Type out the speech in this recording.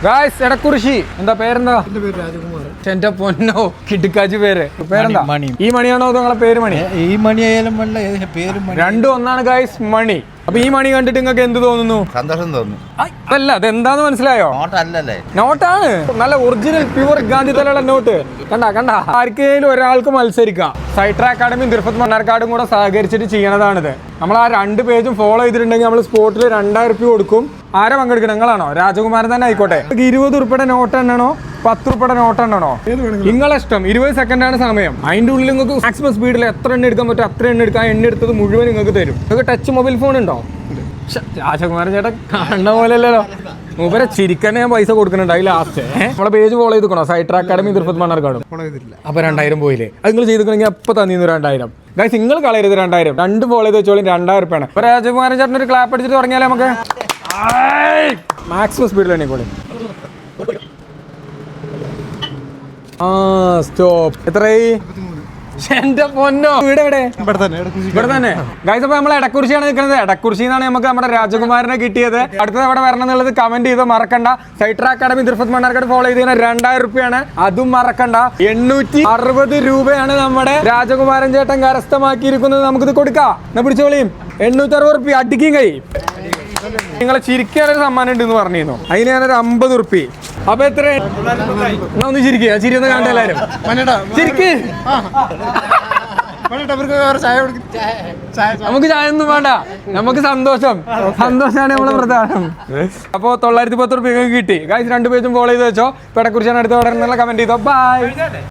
Guys എടക്കുറിശി എന്താ പേരെന്താ? എന്റെ പൊന്നോ കിടുക്കാച്ചി പേര്. പേരെന്താ? ഈ മണിയാണോ നിങ്ങളെ പേര്? മണി. ഈ മണി ആയാലും പേര് രണ്ടും ഒന്നാണ് ഗായ്സ്. മണി. അപ്പൊ ഈ മണി കണ്ടിട്ട് നിങ്ങൾക്ക് എന്ത് തോന്നുന്നു? സന്തോഷം തോന്നുന്നു. അല്ല അതെന്താന്ന് മനസ്സിലായോ? നോട്ടല്ലേ? നോട്ടാണ്. നല്ല ഒറിജിനൽ പ്യൂർ ഗാന്ധി തലയുള്ള നോട്ട്. കണ്ട ആർക്കെങ്കിലും ഒരാൾക്ക് മത്സരിക്കാം. സൈട്ര അക്കാഡമിയും ദിർഫത്ത് മണ്ണാർക്കാടും കൂടെ സഹകരിച്ചിട്ട് ചെയ്യണതാണിത്. നമ്മൾ ആ 2 പേജും ഫോളോ ചെയ്തിട്ടുണ്ടെങ്കിൽ നമ്മൾ സ്പോട്ടിൽ 2000 രൂപ കൊടുക്കും. ആരെ പങ്കെടുക്കണം? നിങ്ങളാണോ? രാജകുമാരൻ തന്നെ ആയിക്കോട്ടെ. 20 രൂപയുടെ നോട്ട് എണ്ണണോ 10 രൂപയുടെ നോട്ട് എണ്ണണോ? നിങ്ങളെ ഇഷ്ടം. 20 സെക്കൻഡാണ് സമയം. അതിന്റെ ഉള്ളിൽ നിങ്ങൾക്ക് മാക്സിമം സ്പീഡിൽ എത്ര എണ്ണ എടുക്കാൻ പറ്റും അത്ര എണ്ണ എടുക്കാൻ. എണ്ണ എടുത്തത് മുഴുവൻ നിങ്ങൾക്ക് തരും. നിങ്ങൾക്ക് ടച്ച് മൊബൈൽ ഫോൺ ഉണ്ടോ? രാജകുമാരൻ ചേട്ടൻ കാണുന്ന പോലെയല്ലോ. മൂപ്പരെ ചിരിക്കാൻ ഞാൻ പൈസ കൊടുക്കുന്നുണ്ട്. അതിൽ ലാസ്റ്റ് നമ്മളെ പേജ് ഫോളോ ചെയ്തിക്കണോ? സൈട്ര അക്കാഡമി ദിർഫത്ത് മണ്ണാർക്കാടും. അപ്പൊ 2000 പോയില്ലേ? അത് നിങ്ങൾ ചെയ്തിട്ടുണ്ടെങ്കിൽ അപ്പൊ തന്നിരുന്നു 2000. ഗൈസ് നിങ്ങൾ കളയരുത് 2000. 2 ഫോളോ ചെയ്ത് വെച്ചോളും 2000 രൂപയാണ്. ഇപ്പൊ രാജകുമാരൻ ചേട്ടൻ ഒരു ക്ലാപ്പ് അടിച്ചിട്ട് തുടങ്ങിയാലേ നമുക്ക് മാക്സിമം സ്പീഡിൽ എണ്ണിക്കോളി. സ്റ്റോപ്പ്. എത്രയായി? എന്റെ പൊന്നോ. വീട് എവിടെ? ഇവിടെ തന്നെ. ഗൈസ് അപ്പൊ നമ്മൾ എടക്കുറിശിയാണ് നിൽക്കുന്നത്. എടക്കുറിശിന്നാണ് നമുക്ക് നമ്മുടെ രാജകുമാരനെ കിട്ടിയത്. അടുത്തത് എവിടെ വരണം എന്നുള്ളത് കമന്റ് ചെയ്ത് മറക്കണ്ട. സൈട്ര അക്കാഡമി ദിർഫത്ത് മണ്ണാർക്കാട് ഫോളോ ചെയ്ത് 2000 രൂപയാണ്. അതും മറക്കണ്ട. 860 രൂപയാണ് നമ്മുടെ രാജകുമാരൻ ചേട്ടൻ കരസ്ഥമാക്കിയിരിക്കുന്നത്. നമുക്കിത് കൊടുക്കാം. എന്നാ പിടിച്ചോളിയും. 860 രൂപ അടിക്കും കൈ. നിങ്ങളെ ചിരിക്കാനൊരു സമ്മാനം ഉണ്ട് എന്ന് പറഞ്ഞിരുന്നു. അതിന് ഞാനൊരു 50 രൂപ. അപ്പൊ എത്ര? ഒന്ന് ചിരിക്കുക. ചിരി ഒന്ന് കാണട്ടെ എല്ലാരും. ചിരിക്ക്. നമുക്ക് ചായ ഒന്നും വേണ്ട. നമുക്ക് സന്തോഷമാണ് നമ്മളെ പ്രധാനം. അപ്പൊ 910 രൂപ കിട്ടി. ഗൈസ് 2 പേജും ഫോളോ ചെയ്ത് വെച്ചോ. ഇപ്പൊ എടക്കുറിശിയാണ് അടുത്ത ഓർഡർ എന്നുള്ള കമന്റ് ചെയ്തോ. ബൈ.